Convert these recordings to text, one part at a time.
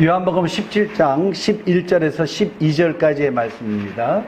요한복음 17장 11절에서 12절까지의 말씀입니다.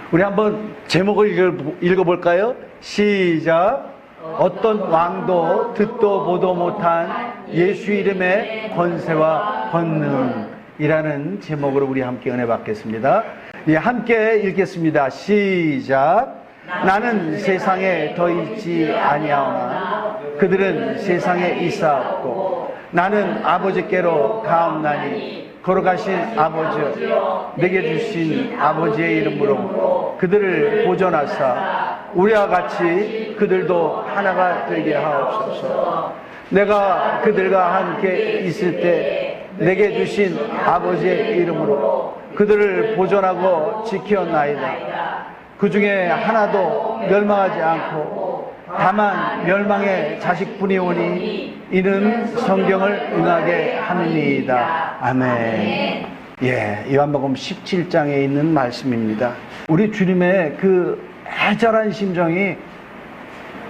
우리 한번 제목을 읽어볼까요? 시작. 어떤 왕도 듣도 보도 못한 예수 이름의 권세와 권능이라는 제목으로 우리 함께 은혜 받겠습니다. 예, 함께 읽겠습니다. 시작. 나는 세상에 더 있지 아니하오나 그들은 세상에 있사옵고 나는 아버지께로 가옵나니 걸어가신 아버지여 내게 주신 아버지의 이름으로 그들을 보존하사 우리와 같이 그들도 하나가 되게 하옵소서. 내가 그들과 함께 있을 때 내게 주신 아버지의 이름으로 그들을 보존하고 지켰나이다. 그 중에 하나도 멸망하지 않고 다만 멸망의 자식뿐이 오니 이는 성경을 응하게 합니다. 아멘. 예, 요한복음 17장에 있는 말씀입니다. 우리 주님의 그 애절한 심정이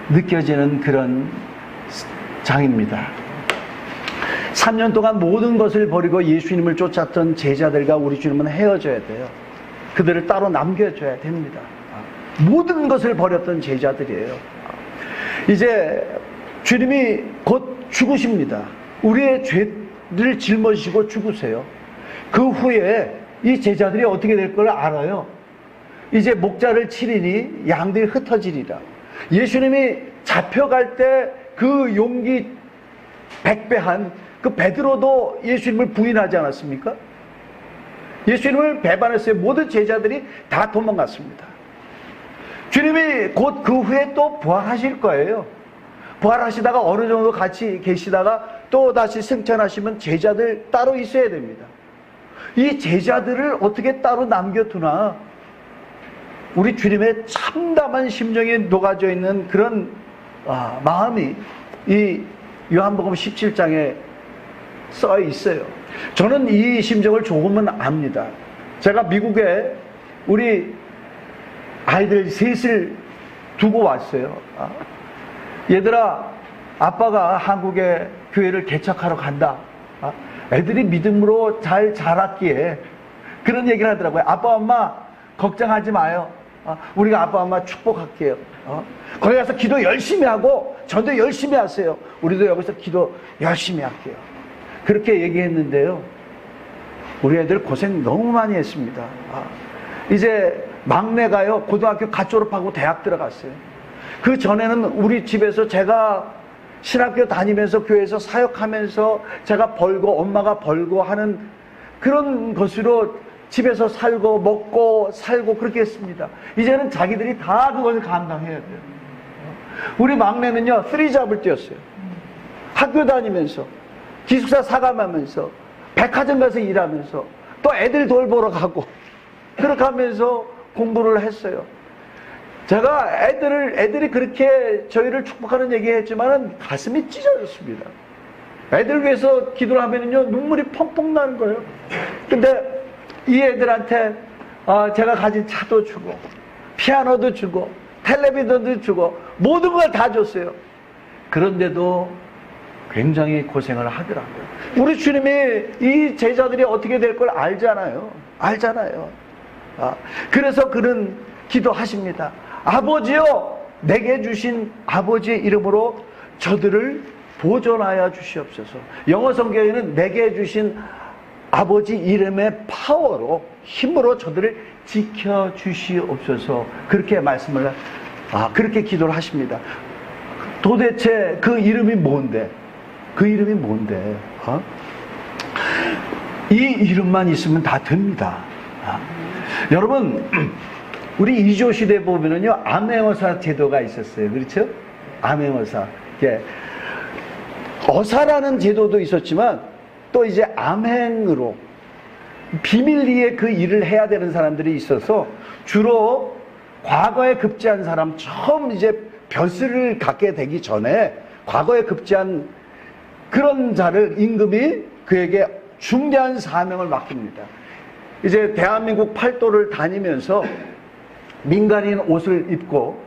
느껴지는 그런 장입니다. 3년 동안 모든 것을 버리고 예수님을 쫓았던 제자들과 우리 주님은 헤어져야 돼요. 그들을 따로 남겨줘야 됩니다. 모든 것을 버렸던 제자들이에요. 이제 주님이 곧 죽으십니다. 우리의 죄를 짊어지시고 죽으세요. 그 후에 이 제자들이 어떻게 될 걸 알아요. 이제 목자를 치리니 양들이 흩어지리라. 예수님이 잡혀갈 때 그 용기 백배한 그 베드로도 예수님을 부인하지 않았습니까? 예수님을 배반했어요. 모든 제자들이 다 도망갔습니다. 주님이 곧 그 후에 또 부활하실 거예요. 부활하시다가 어느 정도 같이 계시다가 또 다시 승천하시면 제자들 따로 있어야 됩니다. 이 제자들을 어떻게 따로 남겨두나? 우리 주님의 참담한 심정이 녹아져 있는 그런 마음이 이 요한복음 17장에 써 있어요. 저는 이 심정을 조금은 압니다. 제가 미국에 우리 아이들 셋을 두고 왔어요. 얘들아, 아빠가 한국에 교회를 개척하러 간다. 애들이 믿음으로 잘 자랐기에 그런 얘기를 하더라고요. 아빠 엄마 걱정하지 마요. 우리가 아빠 엄마 축복할게요. 거기 가서 기도 열심히 하고 전도 열심히 하세요. 우리도 여기서 기도 열심히 할게요. 그렇게 얘기했는데요, 우리 애들 고생 너무 많이 했습니다. 이제 막내가요 고등학교 갓 졸업하고 대학 들어갔어요. 그 전에는 우리 집에서 제가 신학교 다니면서 교회에서 사역하면서 제가 벌고 엄마가 벌고 하는 그런 것으로 집에서 살고 먹고 살고 그렇게 했습니다. 이제는 자기들이 다 그것을 감당해야 돼요. 우리 막내는요 3잡을 뛰었어요. 학교 다니면서 기숙사 사감하면서 백화점 가서 일하면서 또 애들 돌보러 가고 그렇게 하면서 공부를 했어요. 제가 애들이 그렇게 저희를 축복하는 얘기했지만은 가슴이 찢어졌습니다. 애들 위해서 기도를 하면은요 눈물이 펑펑 나는 거예요. 근데 이 애들한테 제가 가진 차도 주고 피아노도 주고 텔레비전도 주고 모든 걸 다 줬어요. 그런데도 굉장히 고생을 하더라고요. 우리 주님이 이 제자들이 어떻게 될 걸 알잖아요. 그래서 그는 기도하십니다. 아버지여, 내게 주신 아버지의 이름으로 저들을 보존하여 주시옵소서. 영어 성경에는 내게 주신 아버지 이름의 파워로, 힘으로 저들을 지켜 주시옵소서. 그렇게 말씀을 그렇게 기도를 하십니다. 도대체 그 이름이 뭔데? 그 이름이 뭔데? 이 이름만 있으면 다 됩니다. 여러분, 우리 이조 시대 보면은요 암행어사 제도가 있었어요. 그렇죠? 암행어사. 예. 어사라는 제도도 있었지만 또 이제 암행으로 비밀리에 그 일을 해야 되는 사람들이 있어서 주로 과거에 급제한 사람, 처음 이제 벼슬을 갖게 되기 전에 과거에 급제한 그런 자를 임금이 그에게 중대한 사명을 맡깁니다. 이제 대한민국 팔도를 다니면서 민간인 옷을 입고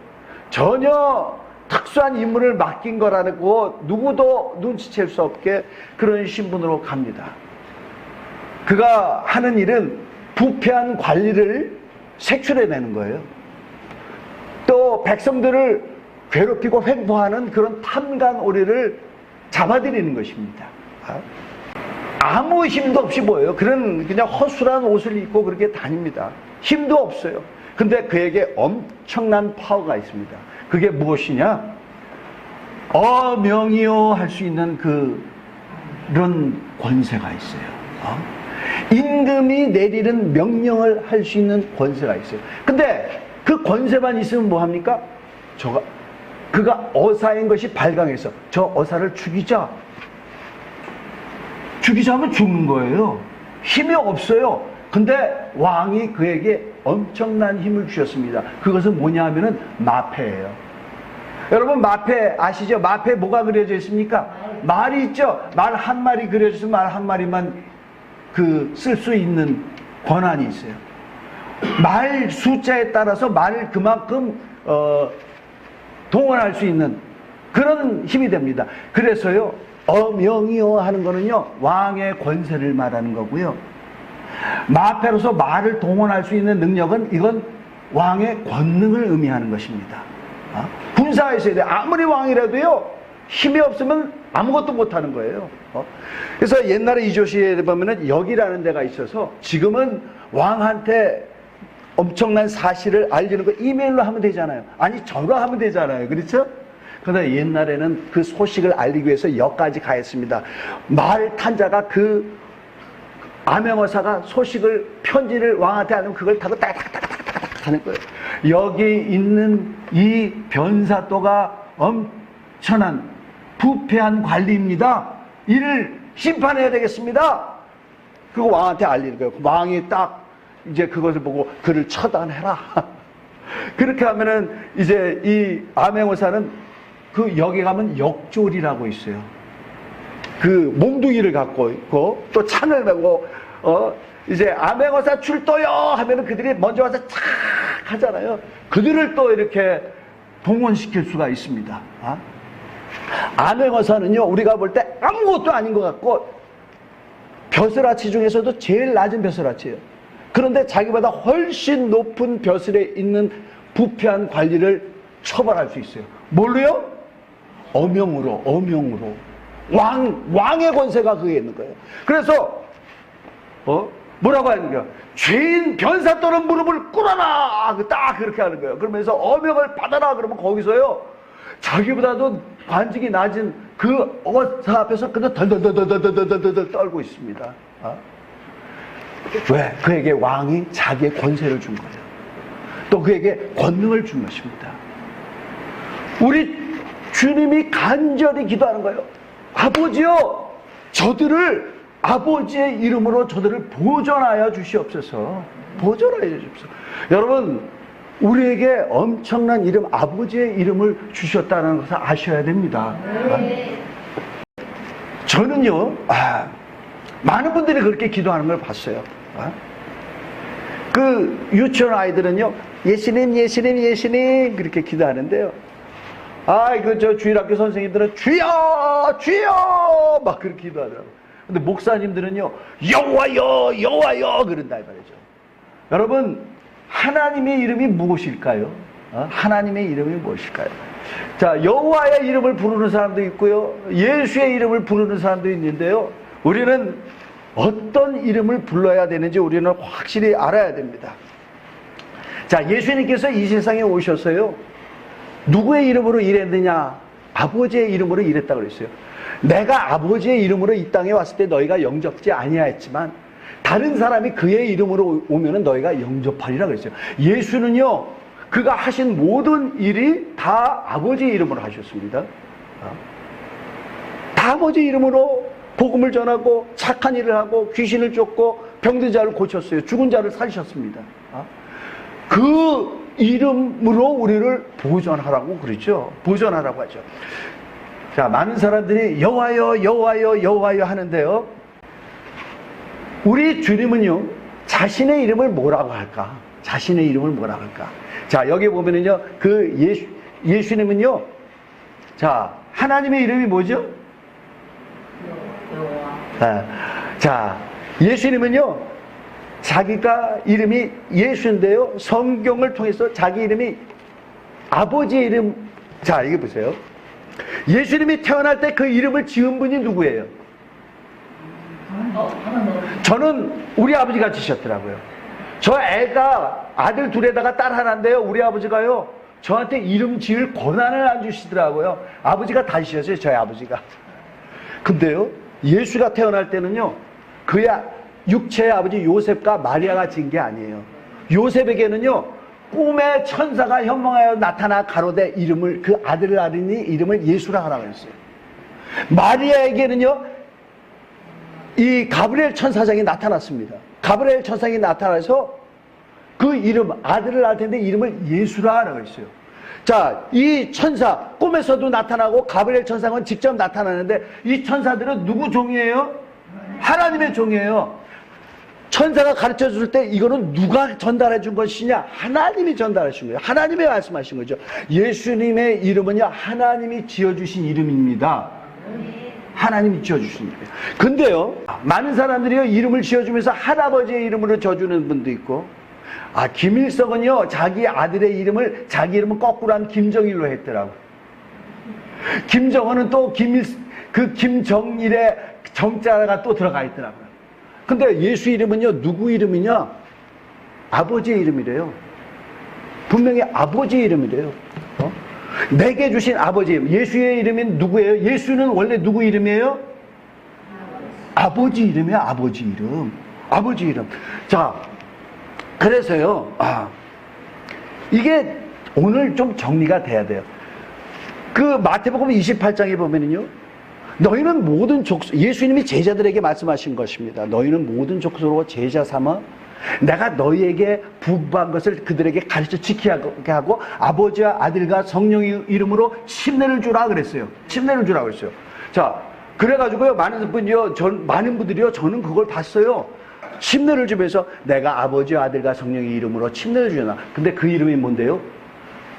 전혀 특수한 임무를 맡긴 거라고 누구도 눈치챌 수 없게 그런 신분으로 갑니다. 그가 하는 일은 부패한 관리를 색출해내는 거예요. 또 백성들을 괴롭히고 횡포하는 그런 탐관 오리를 잡아들이는 것입니다. 아무 힘도 없이 보여요. 그냥 허술한 옷을 입고 그렇게 다닙니다. 힘도 없어요. 근데 그에게 엄청난 파워가 있습니다. 그게 무엇이냐? 어명이요 할 수 있는 그런 권세가 있어요. 임금이 내리는 명령을 할 수 있는 권세가 있어요. 근데 그 권세만 있으면 뭐합니까? 그가 어사인 것이 발광해서 저 어사를 죽이자 하면 죽는 거예요. 힘이 없어요. 근데 왕이 그에게 엄청난 힘을 주셨습니다. 그것은 뭐냐 하면은 마패예요. 여러분 마패 아시죠? 마패 뭐가 그려져 있습니까? 말이 있죠? 말 한 마리 그려져서 말 한 마리만 쓸 수 있는 권한이 있어요. 말 숫자에 따라서 말을 그만큼 동원할 수 있는 그런 힘이 됩니다. 그래서요 어명이요 하는 거는요 왕의 권세를 말하는 거고요. 마패로서 말을 동원할 수 있는 능력은 이건 왕의 권능을 의미하는 것입니다. 군사가 있어야 돼요. 아무리 왕이라도요 힘이 없으면 아무것도 못하는 거예요. 그래서 옛날에 이조시에 보면은 역이라는 데가 있어서 지금은 왕한테 엄청난 사실을 알리는 거 이메일로 하면 되잖아요. 아니 전화하면 되잖아요. 그렇죠? 그런데 옛날에는 그 소식을 알리기 위해서 역까지 가했습니다. 말 탄자가 암행어사가 소식을 편지를 왕한테 하면 그걸 타고 딱딱딱딱딱 하는 거예요. 여기 있는 이 변사또가 엄청난 부패한 관리입니다. 이를 심판해야 되겠습니다. 그거 왕한테 알리는 거예요. 왕이 딱 이제 그것을 보고 그를 처단해라. 그렇게 하면은 이제 이 암행어사는 그 역에 가면 역졸이라고 있어요. 그 몽둥이를 갖고 있고 또 창을 메고 이제 암행어사 출도요 하면은 그들이 먼저 와서 착 하잖아요. 그들을 또 이렇게 동원시킬 수가 있습니다. 암행어사는요 우리가 볼 때 아무것도 아닌 것 같고 벼슬아치 중에서도 제일 낮은 벼슬아치예요. 그런데 자기보다 훨씬 높은 벼슬에 있는 부패한 관리를 처벌할 수 있어요. 뭘로요? 어명으로. 왕의 권세가 그게 있는 거예요. 그래서 뭐라고 하는 거야? 죄인 변사또는 무릎을 꿇어라. 딱 그렇게 하는 거예요. 그러면서 어명을 받아라. 그러면 거기서요 자기보다도 관직이 낮은 그 어사 앞에서 그냥 덜덜덜덜덜덜덜 떨고 있습니다. 왜? 그에게 왕이 자기의 권세를 준 거예요. 또 그에게 권능을 준 것입니다. 우리 주님이 간절히 기도하는 거예요. 아버지요, 저들을 아버지의 이름으로 저들을 보존하여 주시옵소서. 보존하여 주시옵소서. 여러분, 우리에게 엄청난 이름, 아버지의 이름을 주셨다는 것을 아셔야 됩니다. 저는요, 많은 분들이 그렇게 기도하는 걸 봤어요. 그 유치원 아이들은요, 예수님 그렇게 기도하는데요. 저 주일학교 선생님들은 주여 막 그렇게 기도하더라고요. 근데 목사님들은요, 여호와여 그런다 이 말이죠. 여러분, 하나님의 이름이 무엇일까요? 하나님의 이름이 무엇일까요? 자, 여호와의 이름을 부르는 사람도 있고요, 예수의 이름을 부르는 사람도 있는데요, 우리는 어떤 이름을 불러야 되는지 우리는 확실히 알아야 됩니다. 자, 예수님께서 이 세상에 오셔서요, 누구의 이름으로 일했느냐? 아버지의 이름으로 일했다고 그랬어요. 내가 아버지의 이름으로 이 땅에 왔을 때 너희가 영접지 아니하였지만 다른 사람이 그의 이름으로 오면은 너희가 영접하리라 그랬어요. 예수는요, 그가 하신 모든 일이 다 아버지의 이름으로 하셨습니다. 다 아버지의 이름으로 복음을 전하고 착한 일을 하고 귀신을 쫓고 병든 자를 고쳤어요. 죽은 자를 살리셨습니다. 그 이름으로 우리를 보존하라고 그러죠. 보존하라고 하죠. 자, 많은 사람들이 여호와여 하는데요, 우리 주님은요, 자신의 이름을 뭐라고 할까? 자신의 이름을 뭐라고 할까? 자, 여기 보면은요, 그 예수님은요, 자, 하나님의 이름이 뭐죠? 자, 예수님은요, 자기가 이름이 예수인데요, 성경을 통해서 자기 이름이 아버지의 이름. 자, 이게 보세요. 예수님이 태어날 때 그 이름을 지은 분이 누구예요? 저는 우리 아버지가 지셨더라고요. 저 애가 아들 둘에다가 딸 하나인데요, 우리 아버지가요, 저한테 이름 지을 권한을 안 주시더라고요. 아버지가 다 지셨어요, 저희 아버지가. 근데요, 예수가 태어날 때는요, 그의 육체의 아버지 요셉과 마리아가 지은 게 아니에요. 요셉에게는요, 꿈에 천사가 현몽하여 나타나 가로되 이름을, 그 아들을 아리니 이름을 예수라 하라고 했어요. 마리아에게는요, 이 가브리엘 천사장이 나타났습니다. 가브리엘 천사장이 나타나서 그 이름, 아들을 낳을 텐데 이름을 예수라 하라고 했어요. 자, 이 천사, 꿈에서도 나타나고 가브리엘 천사는 직접 나타나는데 이 천사들은 누구 종이에요? 하나님의 종이에요. 천사가 가르쳐 줄 때 이거는 누가 전달해 준 것이냐? 하나님이 전달해 준 거예요. 하나님이 말씀하신 거죠. 예수님의 이름은요, 하나님이 지어주신 이름입니다. 하나님이 지어주신 이름이에요. 근데요, 많은 사람들이요, 이름을 지어주면서 할아버지의 이름으로 지어주는 분도 있고, 김일성은요, 자기 아들의 이름을, 자기 이름은 거꾸로 한 김정일로 했더라고. 김정은은 또 그 김정일의 정자가 또 들어가 있더라고요. 근데 예수 이름은요, 누구 이름이냐? 아버지의 이름이래요. 분명히 아버지의 이름이래요. 내게 주신 아버지의 이름. 예수의 이름이 누구예요? 예수는 원래 누구 이름이에요? 아버지 이름이에요. 아버지 이름. 아버지 이름. 자, 그래서요, 이게 오늘 좀 정리가 돼야 돼요. 그 마태복음 28장에 보면은요, 너희는 모든 족속, 예수님이 제자들에게 말씀하신 것입니다. 너희는 모든 족속으로 제자 삼아 내가 너희에게 부부한 것을 그들에게 가르쳐 지키게 하고 아버지와 아들과 성령의 이름으로 침례를 주라 그랬어요. 침례를 주라 그랬어요. 자, 그래가지고요, 많은 분들이요, 저는 그걸 봤어요. 침례를 주면서 내가 아버지와 아들과 성령의 이름으로 침례를 주잖아. 근데 그 이름이 뭔데요?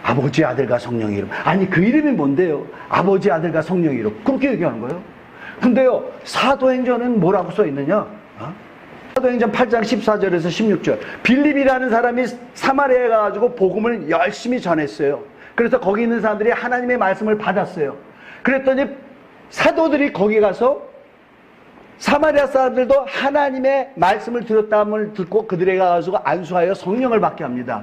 아버지, 아들과 성령의 이름. 아니, 그 이름이 뭔데요? 아버지, 아들과 성령의 이름. 그렇게 얘기하는 거예요. 근데요, 사도행전은 뭐라고 써 있느냐? 사도행전 8장 14절에서 16절. 빌립이라는 사람이 사마리아에 가가지고 복음을 열심히 전했어요. 그래서 거기 있는 사람들이 하나님의 말씀을 받았어요. 그랬더니 사도들이 거기 가서 사마리아 사람들도 하나님의 말씀을 들었다함을 듣고 그들에게 가가지고 안수하여 성령을 받게 합니다.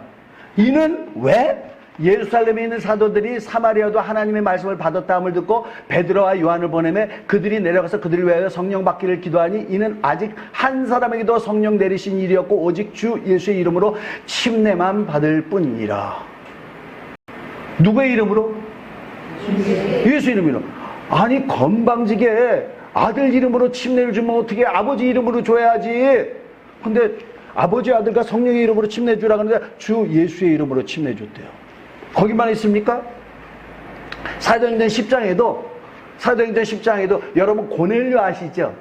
이는 왜? 예루살렘에 있는 사도들이 사마리아도 하나님의 말씀을 받았다함을 듣고 베드로와 요한을 보내매 그들이 내려가서 그들을 위하여 성령 받기를 기도하니 이는 아직 한 사람에게도 성령 내리신 일이었고 오직 주 예수의 이름으로 침례만 받을 뿐이라. 누구의 이름으로? 예수 이름으로. 아니, 건방지게 아들 이름으로 침례를 주면 어떻게 아버지 이름으로 줘야지. 근데 아버지, 아들과 성령의 이름으로 침례 주라 그러는데 주 예수의 이름으로 침례 줬대요. 거기만 있습니까? 사도행전 10장에도 여러분 고넬료 아시죠?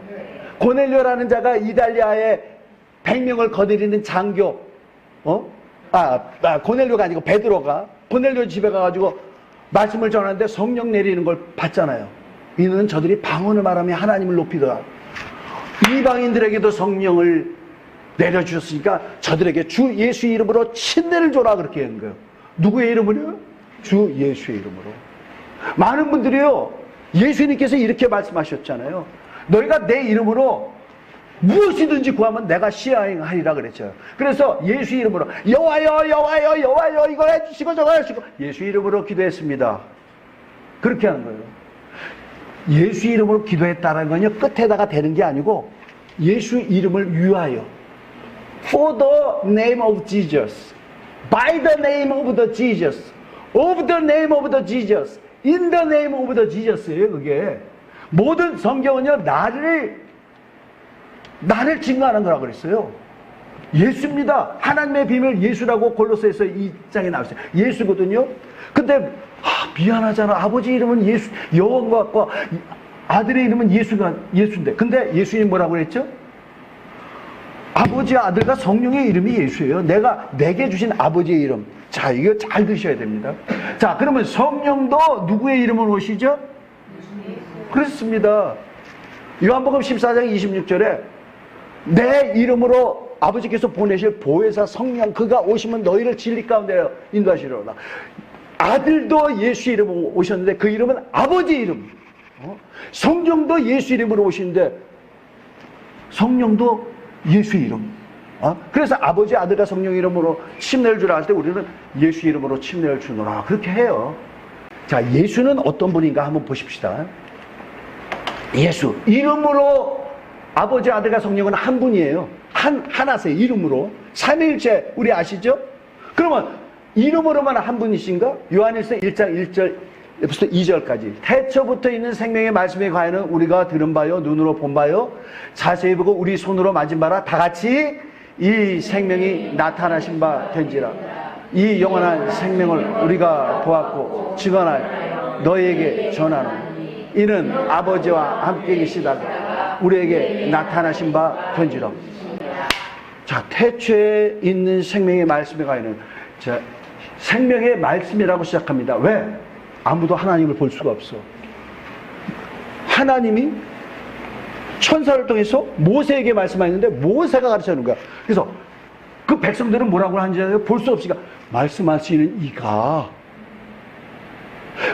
고넬료라는 자가 이달리아에 100명을 거느리는 장교, 고넬료가 아니고 베드로가 고넬료 집에 가가지고 말씀을 전하는데 성령 내리는 걸 봤잖아요. 이는 저들이 방언을 말하며 하나님을 높이더라. 이방인들에게도 성령을 내려주셨으니까 저들에게 주 예수 이름으로 침례를 줘라 그렇게 한 거예요. 누구의 이름으로요? 주 예수의 이름으로. 많은 분들이요, 예수님께서 이렇게 말씀하셨잖아요. 너희가 내 이름으로 무엇이든지 구하면 내가 시행하리라 그랬죠. 그래서 예수 이름으로 여호와여 여호와여 여호와여 이거 해주시고 저거 해주시고 예수 이름으로 기도했습니다. 그렇게 하는 거예요. 예수 이름으로 기도했다는 건요, 끝에다가 되는 게 아니고 예수 이름을 위하여 For the name of Jesus, by the name of the Jesus, of the name of the Jesus, in the name of the Jesus예요. 그게 모든 성경은요, 나를 증거하는 거라고 그랬어요. 예수입니다. 하나님의 비밀 예수라고 골로새서 2장에 나왔어요. 예수거든요. 근데 미안하잖아. 아버지 이름은 예수, 여호와 같고 아들의 이름은 예수인데. 근데 예수님 뭐라고 그랬죠? 아버지와 아들과 성령의 이름이 예수예요. 내게 주신 아버지의 이름. 자, 이거 잘 드셔야 됩니다. 자, 그러면 성령도 누구의 이름으로 오시죠? 그렇습니다. 요한복음 14장 26절에 내 이름으로 아버지께서 보내실 보혜사 성령 그가 오시면 너희를 진리 가운데 인도하시리로다. 아들도 예수 이름으로 오셨는데 그 이름은 아버지 이름. 성령도 예수 이름으로 오시는데 성령도 예수 이름. 그래서 아버지 아들과 성령 이름으로 침례를 주라 할 때 우리는 예수 이름으로 침례를 주노라 그렇게 해요. 자, 예수는 어떤 분인가 한번 보십시다. 예수 이름으로 아버지 아들과 성령은 한 분이에요. 하나세요. 이름으로 삼위일체 우리 아시죠? 그러면 이름으로만 한 분이신가? 요한일서 1장 1절부터 2절까지 태초부터 있는 생명의 말씀에 관하여는 우리가 들은 바요 눈으로 본 바요 자세히 보고 우리 손으로 만진 바라 다 같이 이 생명이 나타나신 바 된지라. 이 영원한 생명을 우리가 보았고 증언하여 너희에게 전하노니 이는 아버지와 함께 계시다가 우리에게 나타나신 바 된지라. 자, 태초에 있는 생명의 말씀에 관하여는 생명의 말씀이라고 시작합니다. 왜? 아무도 하나님을 볼 수가 없어. 하나님이 천사를 통해서 모세에게 말씀하였는데 모세가 가르쳐주는 거야. 그래서 그 백성들은 뭐라고 하는지 아세요? 볼 수 없으니까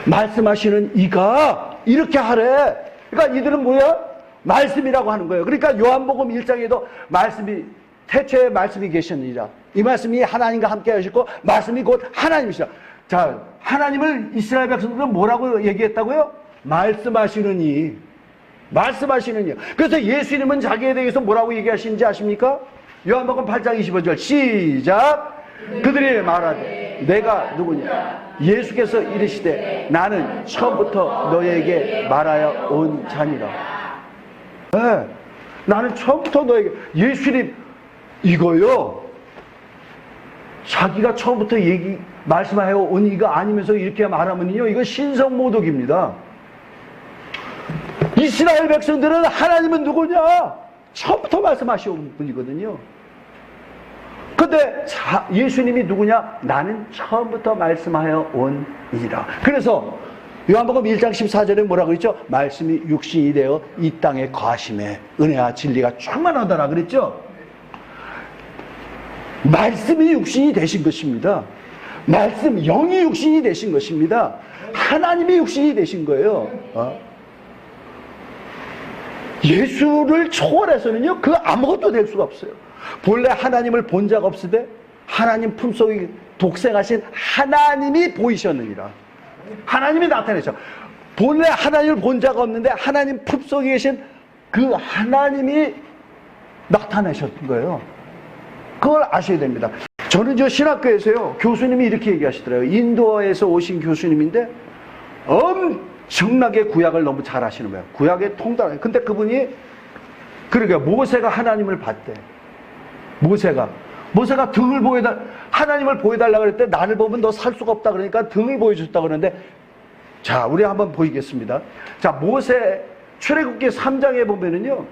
말씀하시는 이가 이렇게 하래. 그러니까 이들은 뭐야? 말씀이라고 하는 거예요. 그러니까 요한복음 1장에도 말씀이 태초에 말씀이 계셨느니라. 이 말씀이 하나님과 함께 하셨고 말씀이 곧 하나님이시라. 자, 하나님을 이스라엘 백성들은 뭐라고 얘기했다고요? 말씀하시느니. 그래서 예수님은 자기에 대해서 뭐라고 얘기하시는지 아십니까? 요한복음 8장 25절 시작. 그들이 말하되 내가 누구냐? 예수께서 이르시되 나는 처음부터 너에게 말하여 온 자니라. 네, 나는 처음부터 너에게 예수님 이거요. 자기가 처음부터 말씀하여 온 이가 아니면서 이렇게 말하면요, 이거 신성모독입니다. 이스라엘 백성들은 하나님은 누구냐? 처음부터 말씀하신 분이거든요. 근데 예수님이 누구냐? 나는 처음부터 말씀하여 온 이라. 그래서 요한복음 1장 14절에 뭐라고 그랬죠? 말씀이 육신이 되어 이 땅에 거하심에 은혜와 진리가 충만하더라 그랬죠? 말씀이 육신이 되신 것입니다. 영이 육신이 되신 것입니다. 하나님이 육신이 되신 거예요. 예수를 초월해서는요, 그 아무것도 될 수가 없어요. 본래 하나님을 본 자가 없으되 하나님 품속에 독생하신 하나님이 보이셨느니라. 하나님이 나타내죠. 본래 하나님을 본 자가 없는데 하나님 품속에 계신 그 하나님이 나타나셨던 거예요. 그걸 아셔야 됩니다. 저는 저 신학교에서요, 교수님이 이렇게 얘기하시더라고요. 인도에서 오신 교수님인데 엄청나게 구약을 너무 잘 하시는 거예요. 구약에 통달해요. 근데 그분이 그러니까 모세가 하나님을 봤대. 모세가 등을 하나님을 보여달라고 그랬대. 나를 보면 너 살 수가 없다 그러니까 등을 보여줬다 그러는데, 자, 우리 한번 보이겠습니다. 자, 모세 출애굽기 3장에 보면은요,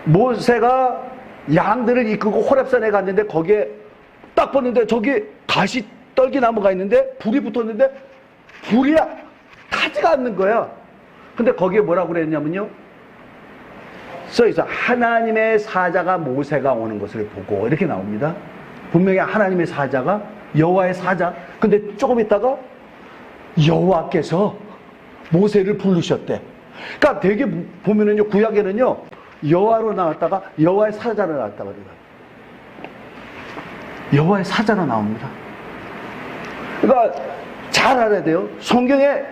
모세가 양들을 이끌고 호렙산에 갔는데 거기에 딱 보는데 저기 가시 떨기나무가 있는데 불이 붙었는데 불이 타지가 않는 거야. 근데 거기에 뭐라고 그랬냐면요, 써있어. 하나님의 사자가 모세가 오는 것을 보고 이렇게 나옵니다. 분명히 하나님의 사자가 여호와의 사자. 근데 조금 있다가 여호와께서 모세를 부르셨대. 그러니까 되게 보면은요, 구약에는요, 여호와로 나왔다가 여호와의 사자로 나왔다 그래요. 여호와의 사자로 나옵니다. 그러니까 잘 알아야 돼요. 성경에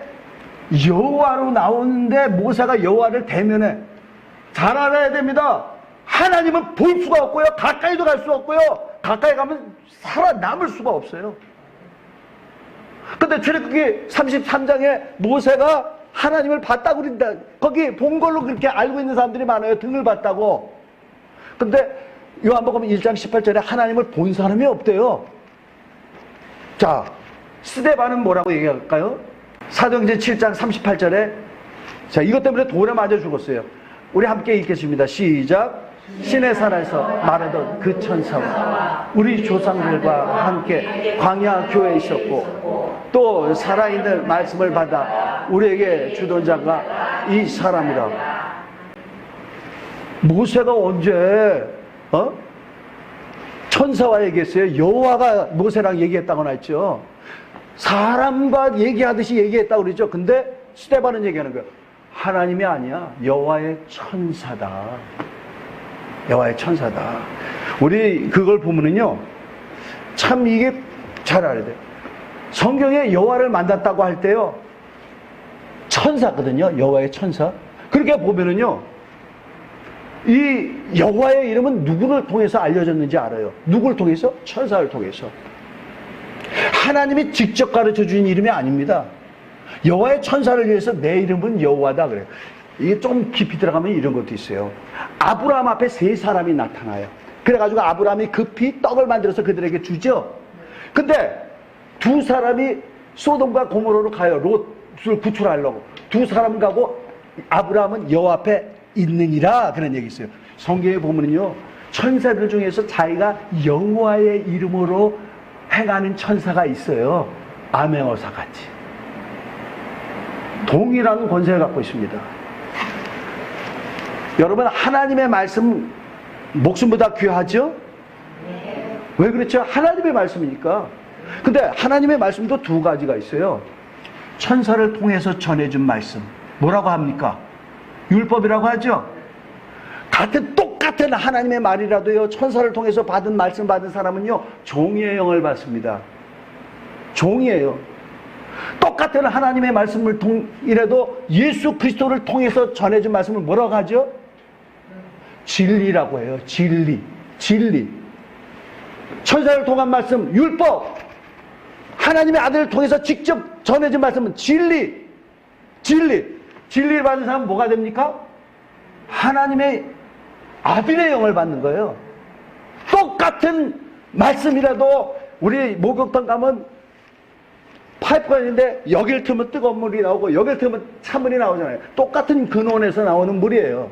여호와로 나오는데 모세가 여호와를 대면해. 잘 알아야 됩니다. 하나님은 볼 수가 없고요, 가까이도 갈 수가 없고요, 가까이 가면 살아남을 수가 없어요. 근데 출애굽기 33장에 모세가 하나님을 봤다고 그런다. 거기 본 걸로 그렇게 알고 있는 사람들이 많아요. 등을 봤다고. 근데 요한복음 1장 18절에 하나님을 본 사람이 없대요. 자, 스데반은 뭐라고 얘기할까요? 사도행전 7장 38절에, 자, 이것 때문에 돌에 맞아 죽었어요. 우리 함께 읽겠습니다. 시작. 신의 산에서 말하던 그 천사와 우리 조상들과 함께 광야 교회에 있었고 또 살아있는 말씀을 받아 우리에게 주던 자가 이 사람이라. 모세가 언제 천사와 얘기했어요? 여호와가 모세랑 얘기했다고 했죠. 사람과 얘기하듯이 얘기했다고 그러죠. 근데 스데반은 얘기하는 거예요. 하나님이 아니야. 여호와의 천사다. 여호와의 천사다. 우리 그걸 보면은요, 참 이게 잘 알아야 돼요. 성경에 여호와를 만났다고 할 때요, 천사거든요. 여호와의 천사. 그렇게 보면은요, 이 여호와의 이름은 누구를 통해서 알려졌는지 알아요. 누구를 통해서? 천사를 통해서. 하나님이 직접 가르쳐 준 이름이 아닙니다. 여호와의 천사를 위해서 내 이름은 여호와다 그래요. 이게 좀 깊이 들어가면 이런 것도 있어요. 아브라함 앞에 세 사람이 나타나요. 그래가지고 아브라함이 급히 떡을 만들어서 그들에게 주죠. 근데 두 사람이 소돔과 고모로로 가요. 롯을 구출하려고. 두 사람 가고 아브라함은 여호와 앞에 있느니라, 그런 얘기 있어요. 성경에 보면은요, 천사들 중에서 자기가 여호와의 이름으로 행하는 천사가 있어요. 암행어사 같이. 동일한 권세를 갖고 있습니다. 여러분, 하나님의 말씀 목숨보다 귀하죠? 왜 그렇죠? 하나님의 말씀이니까. 근데 하나님의 말씀도 두 가지가 있어요. 천사를 통해서 전해준 말씀. 뭐라고 합니까? 율법이라고 하죠? 똑같은 하나님의 말이라도요, 천사를 통해서 받은 말씀 받은 사람은요, 종의 영을 받습니다. 종이에요. 똑같은 하나님의 말씀을 이라도 예수 그리스도를 통해서 전해준 말씀을 뭐라고 하죠? 진리라고 해요. 진리. 천사를 통한 말씀, 율법. 하나님의 아들을 통해서 직접 전해준 말씀은 진리. 진리를 받은 사람은 뭐가 됩니까? 하나님의 아들의 영을 받는 거예요. 똑같은 말씀이라도 우리 목욕탕 가면 파이프가 있는데 여길 트면 뜨거운 물이 나오고 여길 트면 찬물이 나오잖아요. 똑같은 근원에서 나오는 물이에요.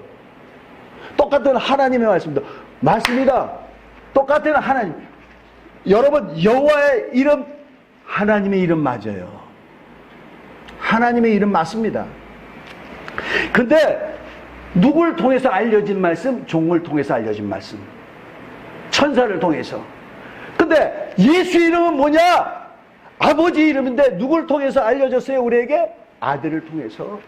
똑같은 하나님의 말씀이다. 똑같은 하나님. 여러분, 여호와의 이름, 하나님의 이름 맞아요. 하나님의 이름 맞습니다. 근데 누굴 통해서 알려진 말씀? 종을 통해서 알려진 말씀. 천사를 통해서. 근데 예수 이름은 뭐냐? 아버지 이름인데 누굴 통해서 알려졌어요? 우리에게? 아들을 통해서.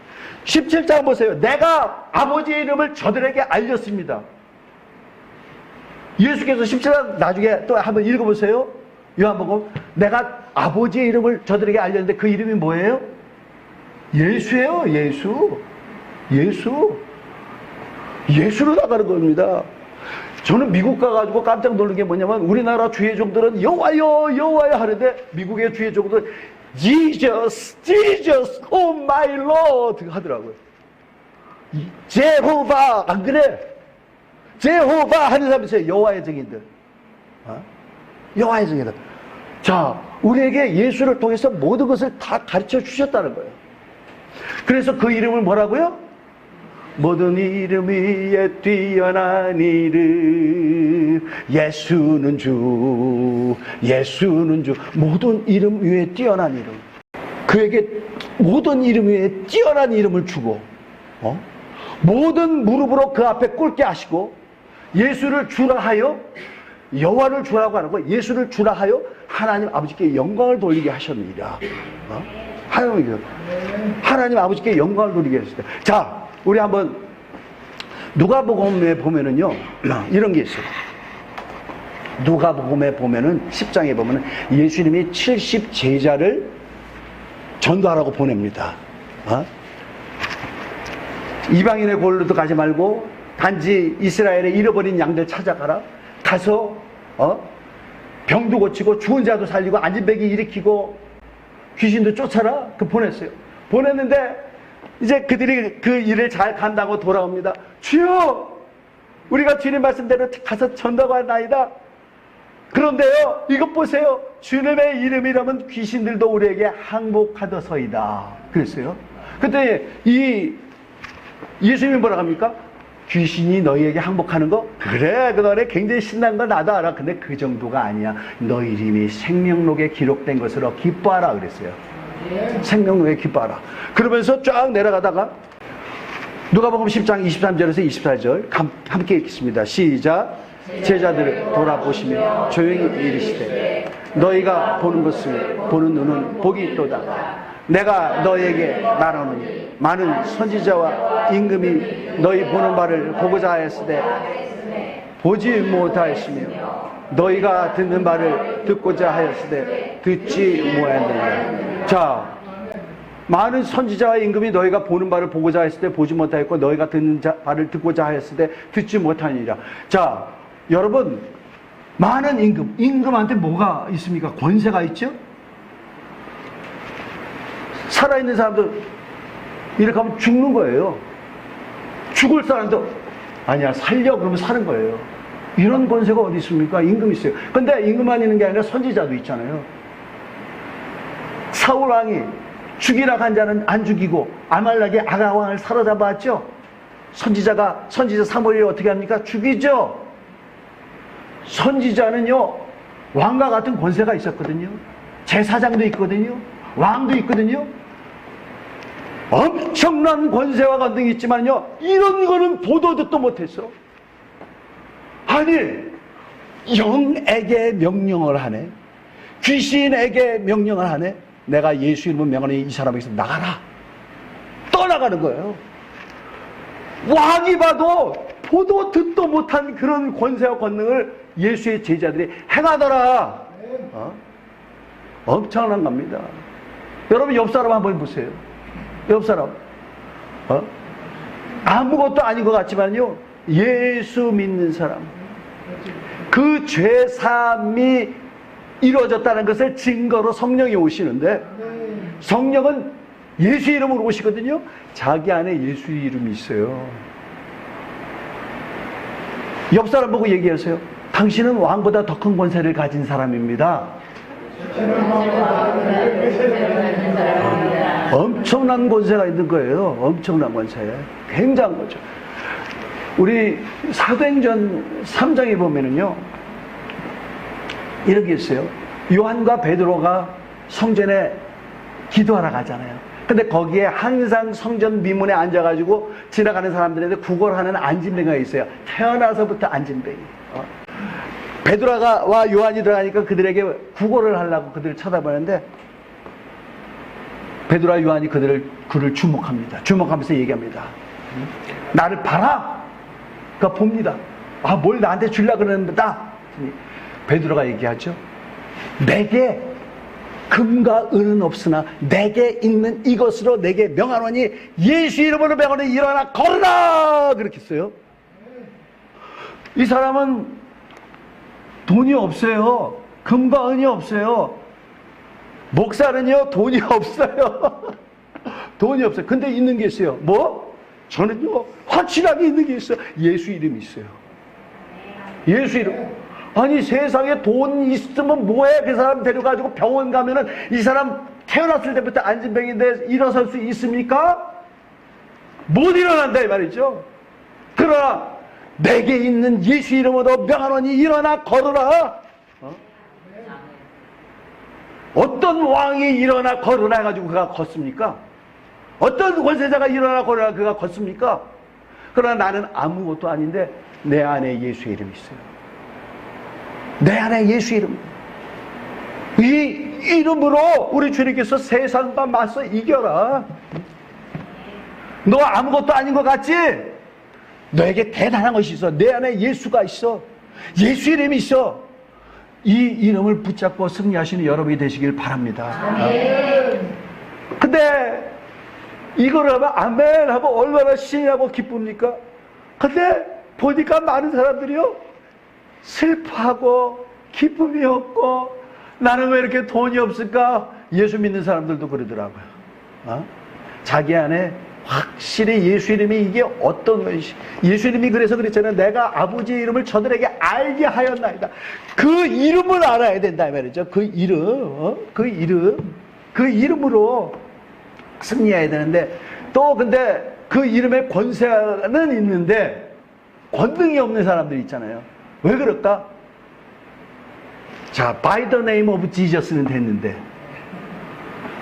17장 보세요. 내가 아버지의 이름을 저들에게 알렸습니다. 예수께서 17장 나중에 또 한번 읽어보세요. 요한복음. 내가 아버지의 이름을 저들에게 알렸는데 그 이름이 뭐예요? 예수예요. 예수로 나가는 겁니다. 저는 미국 가가지고 깜짝 놀란 게 뭐냐면, 우리나라 주의 종들은 여호와여 하는데 미국의 주의 종들은 Jesus, oh my Lord 하더라고요. 제호바, 안 그래? 제호바 하는 사람이 있어요. 여호와의 증인들. 여호와의 증인들. 자, 우리에게 예수를 통해서 모든 것을 다 가르쳐 주셨다는 거예요. 그래서 그 이름을 뭐라고요? 모든 이름 위에 뛰어난 이름, 예수는 주. 모든 이름 위에 뛰어난 이름. 그에게 모든 이름 위에 뛰어난 이름을 주고, 모든 무릎으로 그 앞에 꿇게 하시고, 예수를 주라 하여, 여호와를 주라고 하는 거, 예수를 주라 하여 하나님 아버지께 영광을 돌리게 하셨느니라. 하나님 아버지께 영광을 돌리게 하셨다. 자, 우리 한번 누가복음에 보면은요, 이런 게 있어요. 누가복음에 보면은 10장에 보면은 예수님이 70 제자를 전도하라고 보냅니다. 이방인의 골로도 가지 말고 단지 이스라엘의 잃어버린 양들 찾아가라. 가서 병도 고치고 죽은 자도 살리고 안진뱅이 일으키고 귀신도 쫓아라. 그 보냈어요. 보냈는데 이제 그들이 그 일을 잘 간다고 돌아옵니다. 주여, 우리가 주님 말씀대로 가서 전도하나이다. 그런데요, 이것 보세요. 주님의 이름이라면 귀신들도 우리에게 항복하더서이다. 그랬어요. 그때 이 예수님이 뭐라고 합니까? 귀신이 너희에게 항복하는 거? 그래, 그 너네 굉장히 신난 거 나도 알아. 근데 그 정도가 아니야. 너희 이름이 생명록에 기록된 것으로 기뻐하라 그랬어요. 생명록에 기뻐하라. 그러면서 쫙 내려가다가 누가복음 10장 23절에서 24절 함께 읽겠습니다. 시작. 제자들을 돌아보시며 조용히 이르시되 너희가 보는 것을 보는 눈은 복이 있도다. 내가 너희에게 말하노니 많은 선지자와 임금이 너희 보는 바를 보고자 하였으되 보지 못하였으며 너희가 듣는 바를 듣고자 하였으되 듣지 못하였느니라. 자, 많은 선지자와 임금이 너희가 보는 바를 보고자 했을 때 보지 못하였고 너희가 듣는 바를 듣고자 하였을 때 듣지 못하니라. 자, 여러분, 많은 임금한테 뭐가 있습니까? 권세가 있죠? 살아있는 사람들 이렇게 하면 죽는 거예요. 죽을 사람도 아니야 살려 그러면 사는 거예요. 이런 권세가 어디 있습니까? 임금이 있어요. 근데 임금만 있는 게 아니라 선지자도 있잖아요. 사울 왕이 죽이라 한 자는 안 죽이고 아말렉의 아가 왕을 사로잡았죠. 선지자 사무엘이 어떻게 합니까? 죽이죠. 선지자는요 왕과 같은 권세가 있었거든요. 제사장도 있거든요. 왕도 있거든요. 엄청난 권세와 권능이 있지만요 이런 거는 보도 듣도 못했어. 아니 영에게 명령을 하네. 귀신에게 명령을 하네. 내가 예수 이름을 명하니 이 사람에게서 나가라. 떠나가는 거예요. 왕이 봐도 보도 듣도 못한 그런 권세와 권능을 예수의 제자들이 행하더라. 엄청난 겁니다. 여러분 옆 사람 한번 보세요. 옆 사람 아무것도 아닌 것 같지만요 예수 믿는 사람, 그 죄사함이 이루어졌다는 것을 증거로 성령이 오시는데, 성령은 예수 이름으로 오시거든요. 자기 안에 예수 이름이 있어요. 옆 사람 보고 얘기하세요. 당신은 왕보다 더 큰 권세를 가진 사람입니다. 엄청난 권세가 있는 거예요. 엄청난 권세. 굉장한 거죠. 우리 사도행전 3장에 보면은요 이렇게 있어요. 요한과 베드로가 성전에 기도하러 가잖아요. 근데 거기에 항상 성전 미문에 앉아가지고 지나가는 사람들한테 구걸하는 안진뱅이가 있어요. 태어나서부터 안진뱅이. 베드로와 요한이 들어가니까 그들에게 구걸을 하려고 그들을 쳐다보는데 베드로와 요한이 그를 주목합니다. 주목하면서 얘기합니다. 나를 봐라. 그러니까 봅니다. 아, 뭘 나한테 주려고 그러는다. 베드로가 얘기하죠. 내게 금과 은은 없으나 내게 있는 이것으로 내게 명하노니 예수 이름으로 명하노니 일어나 걸으라. 그렇게 써요. 이 사람은 돈이 없어요. 금과 은이 없어요. 목사는요 돈이 없어요. 돈이 없어요. 근데 있는 게 있어요. 뭐? 저는요 확실하게 있는 게 있어요. 예수 이름이 있어요. 예수 이름. 아니 세상에 돈 있으면 뭐해? 그 사람 데려가지고 병원 가면은 이 사람 태어났을 때부터 안진뱅인데 일어설 수 있습니까? 못 일어난다 이 말이죠. 그러나 내게 있는 예수 이름으로 명하노니 일어나 걸으라. 어떤 왕이 일어나 걸으라 해가지고 그가 걷습니까? 어떤 권세자가 일어나 걸으라 그가 걷습니까? 그러나 나는 아무것도 아닌데 내 안에 예수 이름이 있어요. 내 안에 예수 이름. 이 이름으로 우리 주님께서 세상과 맞서 이겨라. 너 아무것도 아닌 것 같지? 너에게 대단한 것이 있어. 내 안에 예수가 있어. 예수 이름이 있어. 이 이름을 붙잡고 승리하시는 여러분이 되시길 바랍니다. 근데 이걸 하면 아멘 하면 얼마나 신나고 기쁩니까? 근데 보니까 많은 사람들이요 슬퍼하고 기쁨이 없고 나는 왜 이렇게 돈이 없을까? 예수 믿는 사람들도 그러더라고요. 자기 안에 확실히 예수 이름이 이게 어떤 것이, 예수 이름이 그래서 그랬잖아요. 내가 아버지의 이름을 저들에게 알게 하였나이다. 그 이름을 알아야 된다 이 말이죠. 그 이름으로 승리해야 되는데, 또 근데 그 이름의 권세는 있는데 권능이 없는 사람들이 있잖아요. 왜 그럴까? 자, by the name of Jesus는 됐는데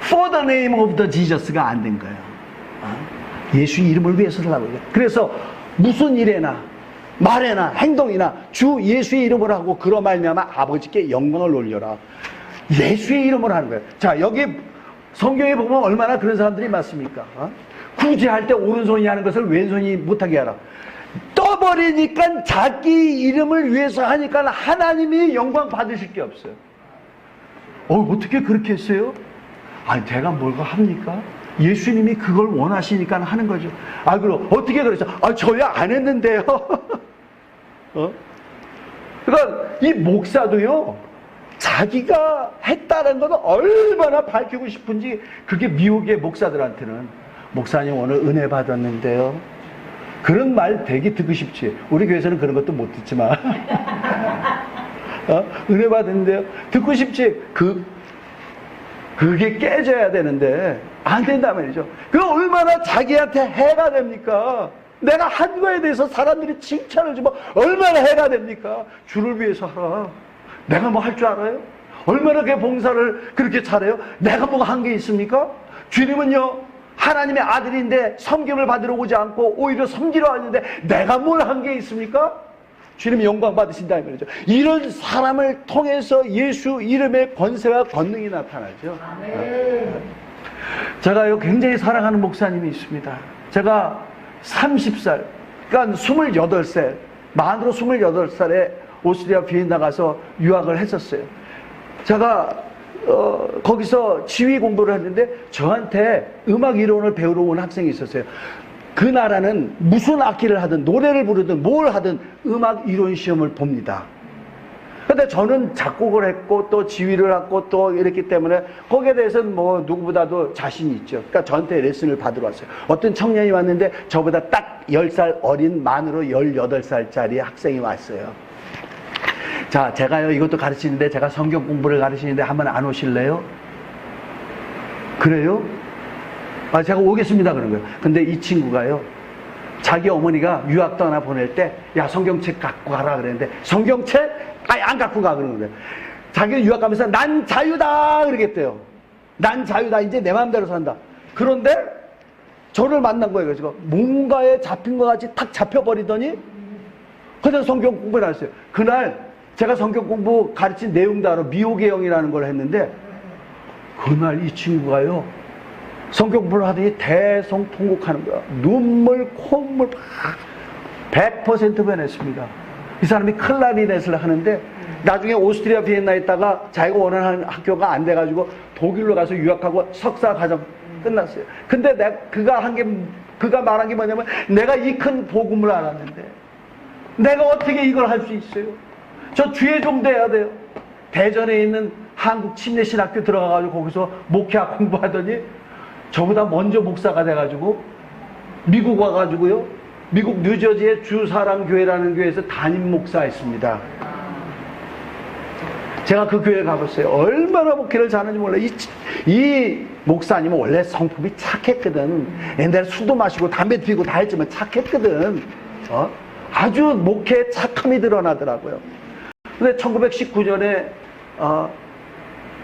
for the name of the Jesus가 안 된 거예요. 예수 이름을 위해서 살라고 해요. 그래서 무슨 일에나 말에나 행동이나 주 예수의 이름을 하고 그로 말미암아 아버지께 영광을 올려라. 예수의 이름을 하는 거예요. 자, 여기 성경에 보면 얼마나 그런 사람들이 많습니까? 구제할 때 오른손이 하는 것을 왼손이 못하게 하라. 떠버리니까 자기 이름을 위해서 하니까 하나님이 영광 받으실 게 없어요. 어떻게 그렇게 했어요? 아니, 제가 뭘가 합니까? 예수님이 그걸 원하시니까 하는 거죠. 그럼 어떻게 그러죠? 저야 안 했는데요. 그러니까 이 목사도요, 자기가 했다는 건 얼마나 밝히고 싶은지 그게 미국의 목사들한테는 목사님 오늘 은혜 받았는데요. 그런 말 되게 듣고 싶지. 우리 교회에서는 그런 것도 못 듣지만 은혜 받았는데요. 듣고 싶지. 그게 깨져야 되는데 안 된단 말이죠. 그 얼마나 자기한테 해가 됩니까? 내가 한 거에 대해서 사람들이 칭찬을 주면 얼마나 해가 됩니까? 주를 위해서 하라. 내가 뭐 할 줄 알아요? 얼마나 그 봉사를 그렇게 잘해요? 내가 뭐가 한 게 있습니까? 주님은요, 하나님의 아들인데 섬김을 받으러 오지 않고 오히려 섬기러 왔는데 내가 뭘 한 게 있습니까? 주님이 영광 받으신다 이 말이죠. 이런 사람을 통해서 예수 이름의 권세와 권능이 나타나죠. 제가요, 굉장히 사랑하는 목사님이 있습니다. 제가 30살, 그러니까 28살, 만으로 28살에 오스트리아 비엔 나가서 유학을 했었어요. 제가 거기서 지휘 공부를 했는데 저한테 음악 이론을 배우러 온 학생이 있었어요. 그 나라는 무슨 악기를 하든 노래를 부르든 뭘 하든 음악 이론 시험을 봅니다. 근데 저는 작곡을 했고 또 지휘를 했고 또 이랬기 때문에 거기에 대해서는 뭐 누구보다도 자신이 있죠. 그러니까 저한테 레슨을 받으러 왔어요. 어떤 청년이 왔는데 저보다 딱 10살 어린 만으로 18살짜리 학생이 왔어요. 자, 제가요 이것도 가르치는데 제가 성경 공부를 가르치는데 한번 안 오실래요? 그래요? 제가 오겠습니다 그런 거예요. 근데 이 친구가요, 자기 어머니가 유학 떠나 보낼 때 야, 성경책 갖고 가라 그랬는데 성경책? 안 갖고 가 그러는 거예요. 자기는 유학 가면서 난 자유다 그러겠대요. 난 자유다, 이제 내 마음대로 산다. 그런데 저를 만난 거예요. 그래서 뭔가에 잡힌 것 같이 탁 잡혀버리더니 그래서 성경 공부를 했어요. 그날 제가 성경 공부 가르친 내용도 알아. 미혹의 영이라는 걸 했는데 그날 이 친구가요, 성경 공부를 하더니 대성통곡하는 거야. 눈물, 콧물 100% 변했습니다. 이 사람이 클라리넷을 하는데 나중에 오스트리아 비엔나에 있다가 자기가 원하는 학교가 안 돼가지고 독일로 가서 유학하고 석사 과정 끝났어요. 근데 그가 말한 게 뭐냐면 내가 이 큰 복음을 알았는데 내가 어떻게 이걸 할 수 있어요? 저 주의 종 돼야 돼요. 대전에 있는 한국 침례신학교 들어가가지고 거기서 목회학 공부하더니 저보다 먼저 목사가 돼가지고 미국 와가지고요, 미국 뉴저지의 주사랑교회라는 교회에서 담임 목사했습니다. 제가 그 교회에 가봤어요. 얼마나 목회를 잘하는지 몰라요. 이 목사님은 원래 성품이 착했거든. 옛날에 술도 마시고 담배 피우고 다 했지만 착했거든. 아주 목회에 착함이 드러나더라고요. 근데 1919년에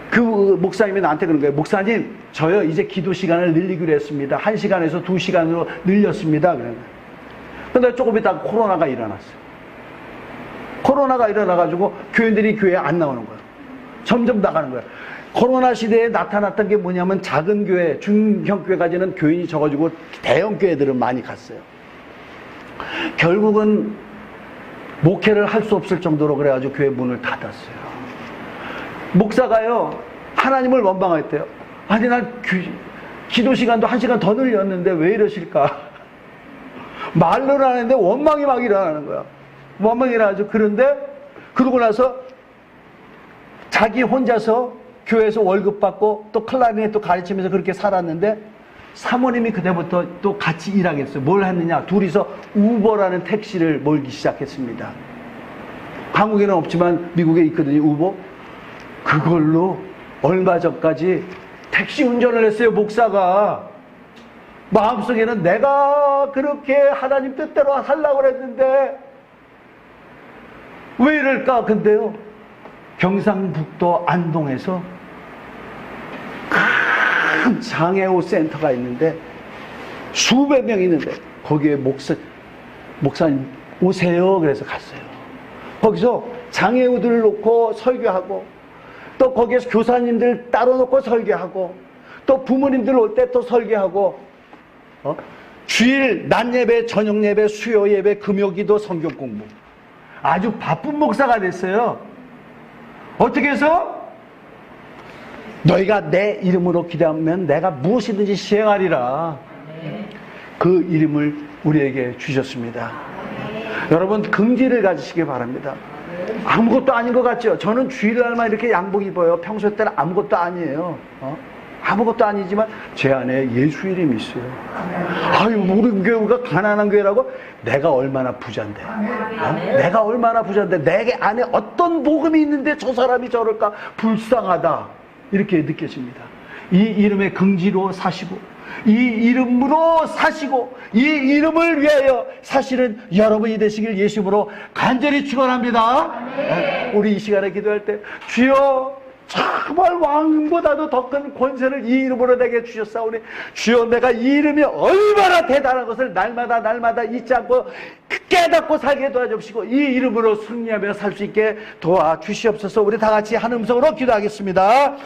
그 목사님이 나한테 그런 거예요. 목사님, 저요 이제 기도 시간을 늘리기로 했습니다. 1시간에서 2시간으로 늘렸습니다. 그래요. 근데 조금 있다가 코로나가 일어났어요. 코로나가 일어나가지고 교인들이 교회에 안 나오는 거예요. 점점 나가는 거예요. 코로나 시대에 나타났던 게 뭐냐면 작은 교회, 중형 교회까지는 교인이 적어지고 대형 교회들은 많이 갔어요. 결국은 목회를 할 수 없을 정도로 그래가지고 교회 문을 닫았어요. 목사가요, 하나님을 원망했대요. 아니, 난 기도 시간도 1시간 더 늘렸는데 왜 이러실까? 말로는 하는데 원망이 막 일어나는 거야. 원망이 일어나죠. 그런데 그러고 나서 자기 혼자서 교회에서 월급 받고 또 클라리넷 또 가르치면서 그렇게 살았는데 사모님이 그때부터 또 같이 일하겠어요. 뭘 했느냐? 둘이서 우버라는 택시를 몰기 시작했습니다. 한국에는 없지만 미국에 있거든요, 우버. 그걸로 얼마 전까지 택시 운전을 했어요, 목사가. 마음속에는 내가 그렇게 하나님 뜻대로 하려고 했는데 왜 이럴까? 근데요, 경상북도 안동에서 큰 장애우 센터가 있는데 수백 명 있는데 거기에 목사님 오세요. 그래서 갔어요. 거기서 장애우들을 놓고 설교하고, 또 거기에서 교사님들 따로 놓고 설교하고, 또 부모님들 올 때 또 설교하고, 주일 낮 예배, 저녁 예배, 수요 예배, 금요기도, 성경 공부. 아주 바쁜 목사가 됐어요. 어떻게 해서? 너희가 내 이름으로 기도하면 내가 무엇이든지 시행하리라. 그 이름을 우리에게 주셨습니다. 여러분, 긍지를 가지시기 바랍니다. 아무것도 아닌 것 같죠? 저는 주일날만 이렇게 양복 입어요. 평소 때는 아무것도 아니에요. 아무것도 아니지만 제 안에 예수 이름이 있어요. 아유, 우리 교회가 가난한 교회라고? 내가 얼마나 부자인데, 내가 얼마나 부자인데 내게 안에 어떤 복음이 있는데 저 사람이 저럴까? 불쌍하다, 이렇게 느껴집니다. 이 이름의 긍지로 사시고, 이 이름으로 사시고, 이 이름을 위하여 사시는 여러분이 되시길 예수님으로 간절히 축원합니다. 우리 이 시간에 기도할 때, 주여 정말 왕보다도 더 큰 권세를 이 이름으로 내게 주셨사오니 주여, 내가 이 이름이 얼마나 대단한 것을 날마다 잊지 않고 깨닫고 살게 도와주시고, 이 이름으로 승리하며 살 수 있게 도와주시옵소서. 우리 다 같이 한 음성으로 기도하겠습니다.